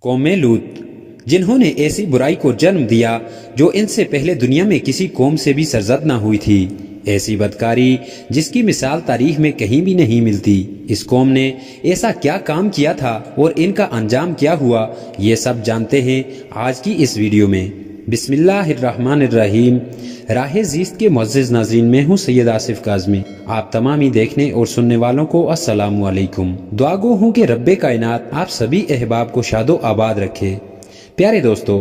قوم لوط، جنہوں نے ایسی برائی کو جنم دیا جو ان سے پہلے دنیا میں کسی قوم سے بھی سرزد نہ ہوئی تھی، ایسی بدکاری جس کی مثال تاریخ میں کہیں بھی نہیں ملتی۔ اس قوم نے ایسا کیا کام کیا تھا اور ان کا انجام کیا ہوا، یہ سب جانتے ہیں آج کی اس ویڈیو میں۔ بسم اللہ الرحمن الرحیم۔ راہ زیست کے معزز ناظرین، میں ہوں سید آصف کاظمی۔ آپ تمامی دیکھنے اور سننے والوں کو السلام علیکم۔ دعا گو ہوں کہ رب کائنات آپ سبھی احباب کو شاد و آباد رکھے۔ پیارے دوستو،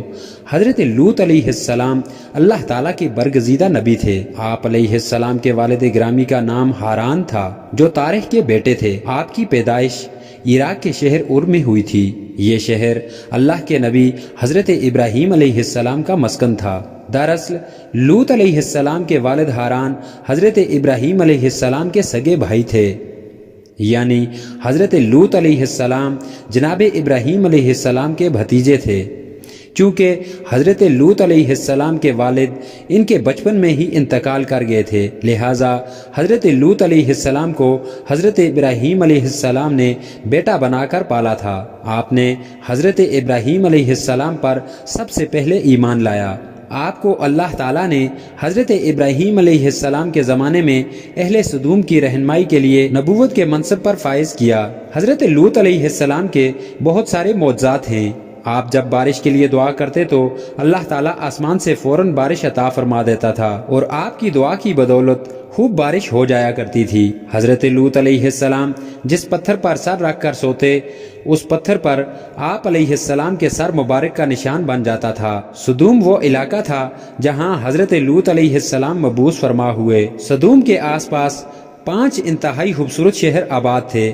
حضرت لوط علیہ السلام اللہ تعالیٰ کے برگزیدہ نبی تھے۔ آپ علیہ السلام کے والد گرامی کا نام ہاران تھا، جو تارح کے بیٹے تھے۔ آپ کی پیدائش عراق کے شہر ار میں ہوئی تھی۔ یہ شہر اللہ کے نبی حضرت ابراہیم علیہ السلام کا مسکن تھا۔ دراصل لوط علیہ السلام کے والد ہاران حضرت ابراہیم علیہ السلام کے سگے بھائی تھے، یعنی حضرت لوط علیہ السلام جناب ابراہیم علیہ السلام کے بھتیجے تھے۔ چونکہ حضرت لوط علیہ السلام کے والد ان کے بچپن میں ہی انتقال کر گئے تھے، لہٰذا حضرت لوط علیہ السلام کو حضرت ابراہیم علیہ السلام نے بیٹا بنا کر پالا تھا۔ آپ نے حضرت ابراہیم علیہ السلام پر سب سے پہلے ایمان لایا۔ آپ کو اللہ تعالیٰ نے حضرت ابراہیم علیہ السلام کے زمانے میں اہل سدوم کی رہنمائی کے لیے نبوت کے منصب پر فائز کیا۔ حضرت لوط علیہ السلام کے بہت سارے معجزات ہیں۔ آپ جب بارش کے لیے دعا کرتے تو اللہ تعالیٰ آسمان سے فوراً بارش عطا فرما دیتا تھا، اور آپ کی دعا کی بدولت خوب بارش ہو جایا کرتی تھی۔ حضرت لوط علیہ السلام جس پتھر پر سر رکھ کر سوتے، اس پتھر پر آپ علیہ السلام کے سر مبارک کا نشان بن جاتا تھا۔ سدوم وہ علاقہ تھا جہاں حضرت لوط علیہ السلام مبعوث فرما ہوئے۔ سدوم کے آس پاس 5 انتہائی خوبصورت شہر آباد تھے،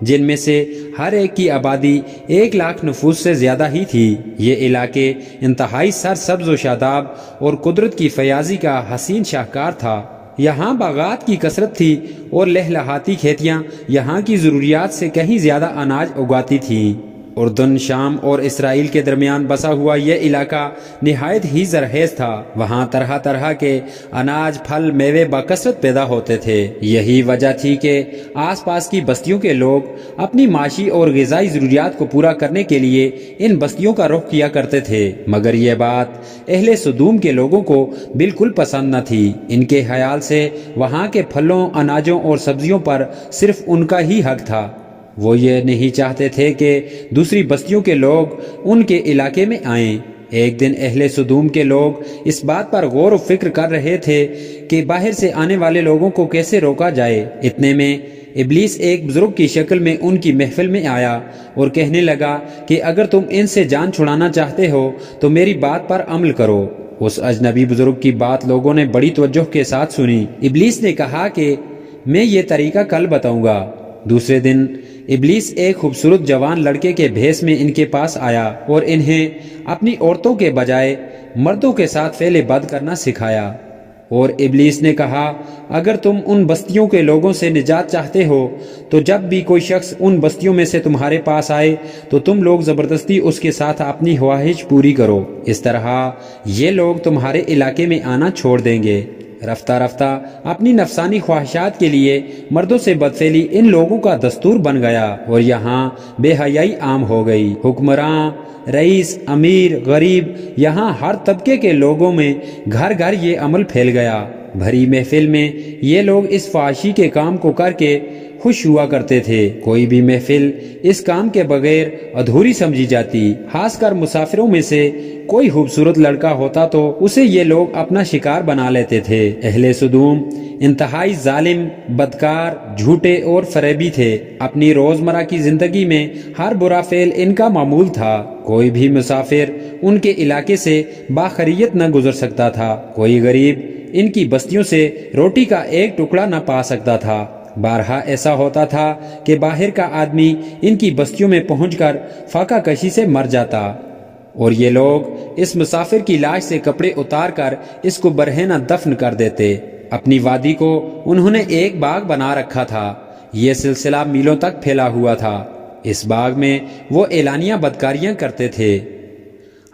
جن میں سے ہر ایک کی آبادی 1 لاکھ نفوس سے زیادہ ہی تھی۔ یہ علاقے انتہائی سرسبز و شاداب اور قدرت کی فیاضی کا حسین شاہکار تھا۔ یہاں باغات کی کثرت تھی اور لہلہاتی کھیتیاں یہاں کی ضروریات سے کہیں زیادہ اناج اگاتی تھیں۔ اردن، شام اور اسرائیل کے درمیان بسا ہوا یہ علاقہ نہایت ہی زرخیز تھا۔ وہاں طرح طرح کے اناج، پھل، میوے بکثرت پیدا ہوتے تھے۔ یہی وجہ تھی کہ آس پاس کی بستیوں کے لوگ اپنی معاشی اور غذائی ضروریات کو پورا کرنے کے لیے ان بستیوں کا رخ کیا کرتے تھے، مگر یہ بات اہل سدوم کے لوگوں کو بالکل پسند نہ تھی۔ ان کے خیال سے وہاں کے پھلوں، اناجوں اور سبزیوں پر صرف ان کا ہی حق تھا۔ وہ یہ نہیں چاہتے تھے کہ دوسری بستیوں کے لوگ ان کے علاقے میں آئیں۔ ایک دن اہل سدوم کے لوگ اس بات پر غور و فکر کر رہے تھے کہ باہر سے آنے والے لوگوں کو کیسے روکا جائے۔ اتنے میں ابلیس ایک بزرگ کی شکل میں ان کی محفل میں آیا اور کہنے لگا کہ اگر تم ان سے جان چھڑانا چاہتے ہو تو میری بات پر عمل کرو۔ اس اجنبی بزرگ کی بات لوگوں نے بڑی توجہ کے ساتھ سنی۔ ابلیس نے کہا کہ میں یہ طریقہ کل بتاؤں گا۔ دوسرے دن ابلیس ایک خوبصورت جوان لڑکے کے بھیس میں ان کے پاس آیا اور انہیں اپنی عورتوں کے بجائے مردوں کے ساتھ فعل بد کرنا سکھایا، اور ابلیس نے کہا اگر تم ان بستیوں کے لوگوں سے نجات چاہتے ہو تو جب بھی کوئی شخص ان بستیوں میں سے تمہارے پاس آئے تو تم لوگ زبردستی اس کے ساتھ اپنی خواہش پوری کرو۔ اس طرح یہ لوگ تمہارے علاقے میں آنا چھوڑ دیں گے۔ رفتہ رفتہ اپنی نفسانی خواہشات کے لیے مردوں سے بدفعلی ان لوگوں کا دستور بن گیا، اور یہاں بے حیائی عام ہو گئی۔ حکمراں، رئیس، امیر، غریب، یہاں ہر طبقے کے لوگوں میں گھر گھر یہ عمل پھیل گیا۔ بھری محفل میں یہ لوگ اس فحاشی کے کام کو کر کے خوش ہوا کرتے تھے۔ کوئی بھی محفل اس کام کے بغیر ادھوری سمجھی جاتی۔ خاص کر مسافروں میں سے کوئی خوبصورت لڑکا ہوتا تو اسے یہ لوگ اپنا شکار بنا لیتے تھے۔ اہل سدوم انتہائی ظالم، بدکار، جھوٹے اور فریبی تھے۔ اپنی روزمرہ کی زندگی میں ہر برا فعل ان کا معمول تھا۔ کوئی بھی مسافر ان کے علاقے سے باخریت نہ گزر سکتا تھا۔ کوئی غریب ان کی بستیوں سے روٹی کا ایک ٹکڑا نہ پا سکتا تھا۔ بارہا ایسا ہوتا تھا کہ باہر کا آدمی ان کی بستیوں میں پہنچ کر فاقہ کشی سے مر جاتا، اور یہ لوگ اس مسافر کی لاش سے کپڑے اتار کر اس کو برہنہ دفن کر دیتے۔ اپنی وادی کو انہوں نے ایک باغ بنا رکھا تھا۔ یہ سلسلہ میلوں تک پھیلا ہوا تھا۔ اس باغ میں وہ اعلانیہ بدکاریاں کرتے تھے۔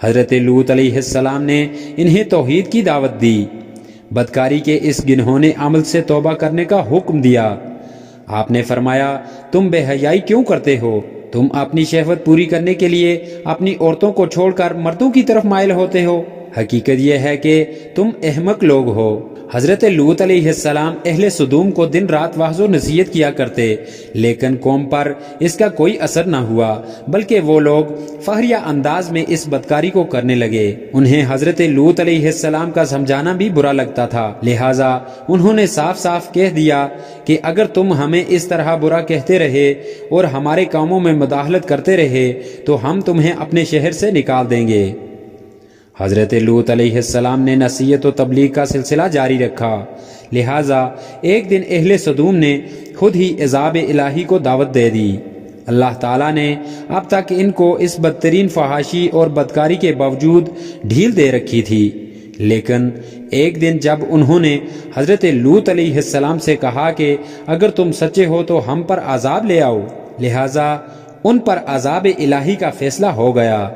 حضرت لوط علیہ السلام نے انہیں توحید کی دعوت دی، بدکاری کے اس گنہونے عمل سے توبہ کرنے کا حکم دیا۔ آپ نے فرمایا تم بے حیائی کیوں کرتے ہو؟ تم اپنی شہوت پوری کرنے کے لیے اپنی عورتوں کو چھوڑ کر مردوں کی طرف مائل ہوتے ہو۔ حقیقت یہ ہے کہ تم احمق لوگ ہو۔ حضرت لوط علیہ السلام اہل سدوم کو دن رات واعظ و نصیحت کیا کرتے، لیکن قوم پر اس کا کوئی اثر نہ ہوا، بلکہ وہ لوگ فخریہ انداز میں اس بدکاری کو کرنے لگے۔ انہیں حضرت لوط علیہ السلام کا سمجھانا بھی برا لگتا تھا، لہٰذا انہوں نے صاف صاف کہہ دیا کہ اگر تم ہمیں اس طرح برا کہتے رہے اور ہمارے کاموں میں مداخلت کرتے رہے تو ہم تمہیں اپنے شہر سے نکال دیں گے۔ حضرت لوط علیہ السلام نے نصیحت و تبلیغ کا سلسلہ جاری رکھا، لہٰذا ایک دن اہل سدوم نے خود ہی عذاب الہی کو دعوت دے دی۔ اللہ تعالیٰ نے اب تک ان کو اس بدترین فحاشی اور بدکاری کے باوجود ڈھیل دے رکھی تھی، لیکن ایک دن جب انہوں نے حضرت لوط علیہ السلام سے کہا کہ اگر تم سچے ہو تو ہم پر عذاب لے آؤ، لہٰذا ان پر عذاب الہی کا فیصلہ ہو گیا۔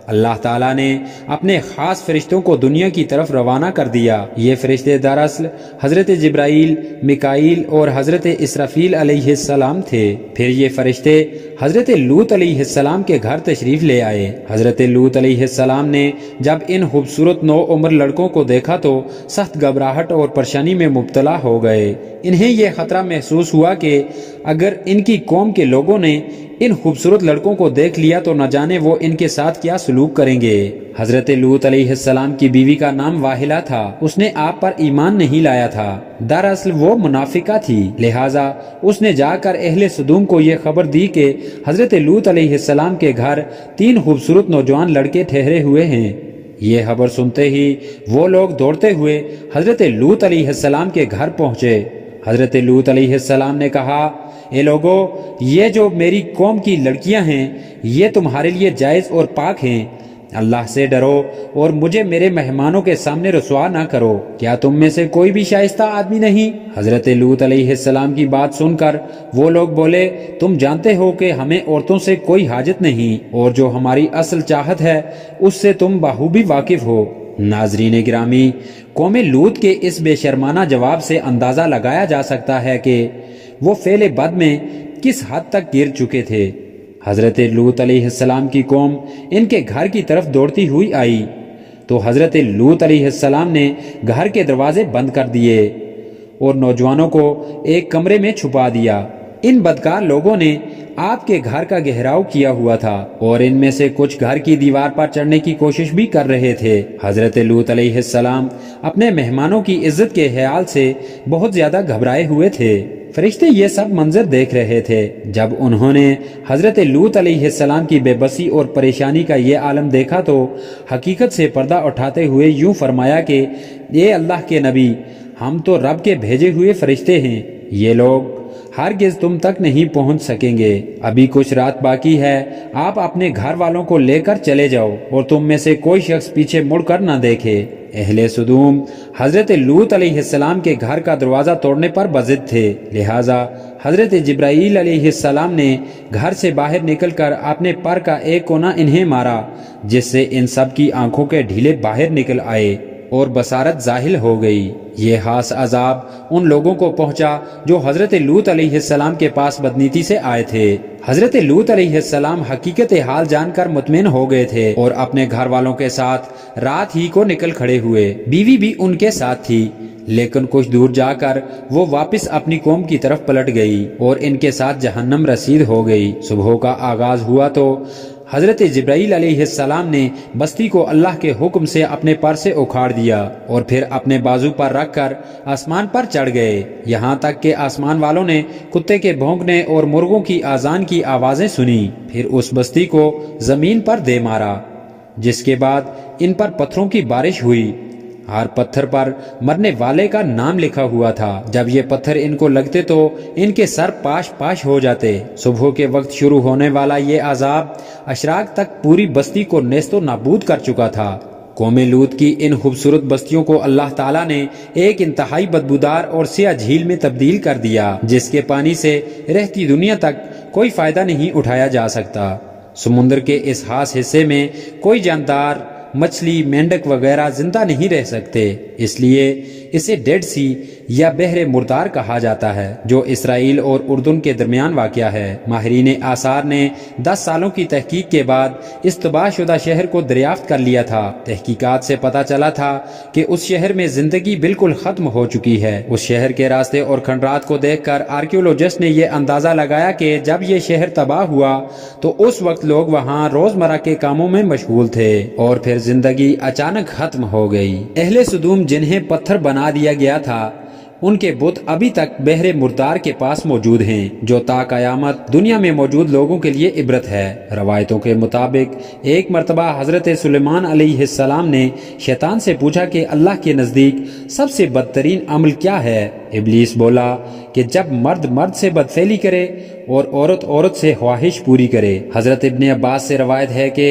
اللہ تعالیٰ نے اپنے خاص فرشتوں کو دنیا کی طرف روانہ کر دیا۔ یہ فرشتے دراصل حضرت جبرائیل، میکائیل اور حضرت اسرافیل علیہ السلام تھے۔ پھر یہ فرشتے حضرت لوط علیہ السلام کے گھر تشریف لے آئے۔ حضرت لوط علیہ السلام نے جب ان خوبصورت نو عمر لڑکوں کو دیکھا تو سخت گھبراہٹ اور پریشانی میں مبتلا ہو گئے۔ انہیں یہ خطرہ محسوس ہوا کہ اگر ان کی قوم کے لوگوں نے ان خوبصورت لڑکوں کو دیکھ لیا تو نہ جانے وہ ان کے ساتھ کیا سلوک کریں گے۔ حضرت لوط علیہ السلام کی بیوی کا نام واہلہ تھا، اس نے آپ پر ایمان نہیں لایا تھا، دراصل وہ منافقہ تھی، لہٰذا اس نے جا کر اہل سدوم کو یہ خبر دی کہ حضرت لوط علیہ السلام کے گھر 3 خوبصورت نوجوان لڑکے ٹھہرے ہوئے ہیں۔ یہ خبر سنتے ہی وہ لوگ دوڑتے ہوئے حضرت لوط علیہ السلام کے گھر پہنچے۔ حضرت لوط علیہ السلام نے کہا، اے لوگو، یہ جو میری قوم کی لڑکیاں ہیں یہ تمہارے لیے جائز اور پاک ہیں، اللہ سے ڈرو اور مجھے میرے مہمانوں کے سامنے رسوا نہ کرو۔ کیا تم میں سے کوئی بھی شائستہ آدمی نہیں؟ حضرت لوط علیہ السلام کی بات سن کر وہ لوگ بولے، تم جانتے ہو کہ ہمیں عورتوں سے کوئی حاجت نہیں اور جو ہماری اصل چاہت ہے اس سے تم بخوبی واقف ہو۔ ناظرین گرامی، قوم لوط کے اس بے شرمانہ جواب سے اندازہ لگایا جا سکتا ہے کہ وہ فعل بد میں کس حد تک گر چکے تھے۔ حضرت لوط علیہ السلام کی قوم ان کے گھر کی طرف دوڑتی ہوئی آئی تو حضرت لوط علیہ السلام نے گھر کے دروازے بند کر دیے اور نوجوانوں کو ایک کمرے میں چھپا دیا۔ ان بدکار لوگوں نے آپ کے گھر کا گھیراؤ کیا ہوا تھا اور ان میں سے کچھ گھر کی دیوار پر چڑھنے کی کوشش بھی کر رہے تھے۔ حضرت لوط علیہ السلام اپنے مہمانوں کی عزت کے خیال سے بہت زیادہ گھبرائے ہوئے تھے۔ فرشتے یہ سب منظر دیکھ رہے تھے۔ جب انہوں نے حضرت لوط علیہ السلام کی بے بسی اور پریشانی کا یہ عالم دیکھا تو حقیقت سے پردہ اٹھاتے ہوئے یوں فرمایا کہ اے اللہ کے نبی، ہم تو رب کے بھیجے ہوئے فرشتے ہیں، یہ لوگ ہرگز تم تک نہیں پہنچ سکیں گے۔ ابھی کچھ رات باقی ہے، آپ اپنے گھر والوں کو لے کر چلے جاؤ اور تم میں سے کوئی شخص پیچھے مڑ کر نہ دیکھے۔ اہل سدوم حضرت لوط علیہ السلام کے گھر کا دروازہ توڑنے پر بضد تھے، لہٰذا حضرت جبرائیل علیہ السلام نے گھر سے باہر نکل کر اپنے پر کا ایک کونا انہیں مارا، جس سے ان سب کی آنکھوں کے ڈھیلے باہر نکل آئے اور بصارت ظاہر ہو گئی۔ یہ خاص عذاب ان لوگوں کو پہنچا جو حضرت لوط علیہ السلام کے پاس بدنیتی سے آئے تھے۔ حضرت لوط علیہ السلام حقیقت حال جان کر مطمئن ہو گئے تھے اور اپنے گھر والوں کے ساتھ رات ہی کو نکل کھڑے ہوئے۔ بیوی بھی ان کے ساتھ تھی، لیکن کچھ دور جا کر وہ واپس اپنی قوم کی طرف پلٹ گئی اور ان کے ساتھ جہنم رسید ہو گئی۔ صبح کا آغاز ہوا تو حضرت جبرائیل علیہ السلام نے بستی کو اللہ کے حکم سے اپنے پر سے اکھاڑ دیا اور پھر اپنے بازو پر رکھ کر آسمان پر چڑھ گئے، یہاں تک کہ آسمان والوں نے کتے کے بھونکنے اور مرغوں کی آذان کی آوازیں سنی۔ پھر اس بستی کو زمین پر دے مارا، جس کے بعد ان پر پتھروں کی بارش ہوئی۔ ہر پتھر پر مرنے والے کا نام لکھا ہوا تھا۔ جب یہ پتھر ان کو لگتے تو ان کے سر پاش پاش ہو جاتے۔ صبح کے وقت شروع ہونے والا یہ عذاب اشراق تک پوری بستی کو نیست و نابود کر چکا تھا۔ قوم لوط کی ان خوبصورت بستیوں کو اللہ تعالیٰ نے ایک انتہائی بدبودار اور سیاہ جھیل میں تبدیل کر دیا، جس کے پانی سے رہتی دنیا تک کوئی فائدہ نہیں اٹھایا جا سکتا۔ سمندر کے اس خاص حصے میں کوئی جاندار، مچھلی، مینڈک وغیرہ زندہ نہیں رہ سکتے، اس لیے اسے ڈیڈ سی یا بحر مردار کہا جاتا ہے، جو اسرائیل اور اردن کے درمیان واقع ہے۔ ماہرین آثار نے 10 سالوں کی تحقیق کے بعد اس تباہ شدہ شہر کو دریافت کر لیا تھا۔ تحقیقات سے پتہ چلا تھا کہ اس شہر میں زندگی بالکل ختم ہو چکی ہے۔ اس شہر کے راستے اور کھنڈرات کو دیکھ کر آرکیولوجسٹ نے یہ اندازہ لگایا کہ جب یہ شہر تباہ ہوا تو اس وقت لوگ وہاں روزمرہ کے کاموں میں مشغول تھے اور پھر زندگی اچانک ختم ہو گئی۔ اہل سدوم جنہیں پتھر بنا دیا گیا تھا، ان کے بت ابھی تک بحر مردار کے پاس موجود ہیں، جو تا قیامت دنیا میں موجود لوگوں کے لیے عبرت ہے۔ روایتوں کے مطابق ایک مرتبہ حضرت سلیمان علیہ السلام نے شیطان سے پوچھا کہ اللہ کے نزدیک سب سے بدترین عمل کیا ہے؟ ابلیس بولا کہ جب مرد مرد سے بدفعلی کرے اور عورت عورت سے خواہش پوری کرے۔ حضرت ابن عباس سے روایت ہے کہ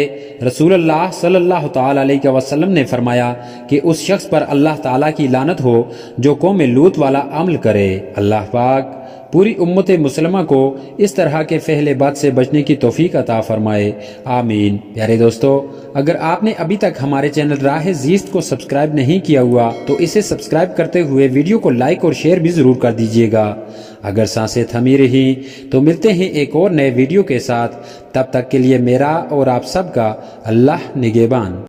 رسول اللہ صلی اللہ تعالی علیہ وسلم نے فرمایا کہ اس شخص پر اللہ تعالیٰ کی لعنت ہو جو قوم لوط والا عمل کرے۔ اللہ پاک پوری امت مسلمہ کو اس طرح کے فعل بد سے بچنے کی توفیق عطا فرمائے، آمین۔ پیارے دوستو، اگر آپ نے ابھی تک ہمارے چینل راہ زیست کو سبسکرائب نہیں کیا ہوا تو اسے سبسکرائب کرتے ہوئے ویڈیو کو لائک اور شیئر بھی ضرور کر دیجیے گا۔ اگر سانسیں تھمی رہی تو ملتے ہیں ایک اور نئے ویڈیو کے ساتھ، تب تک کے لیے میرا اور آپ سب کا اللہ نگہبان۔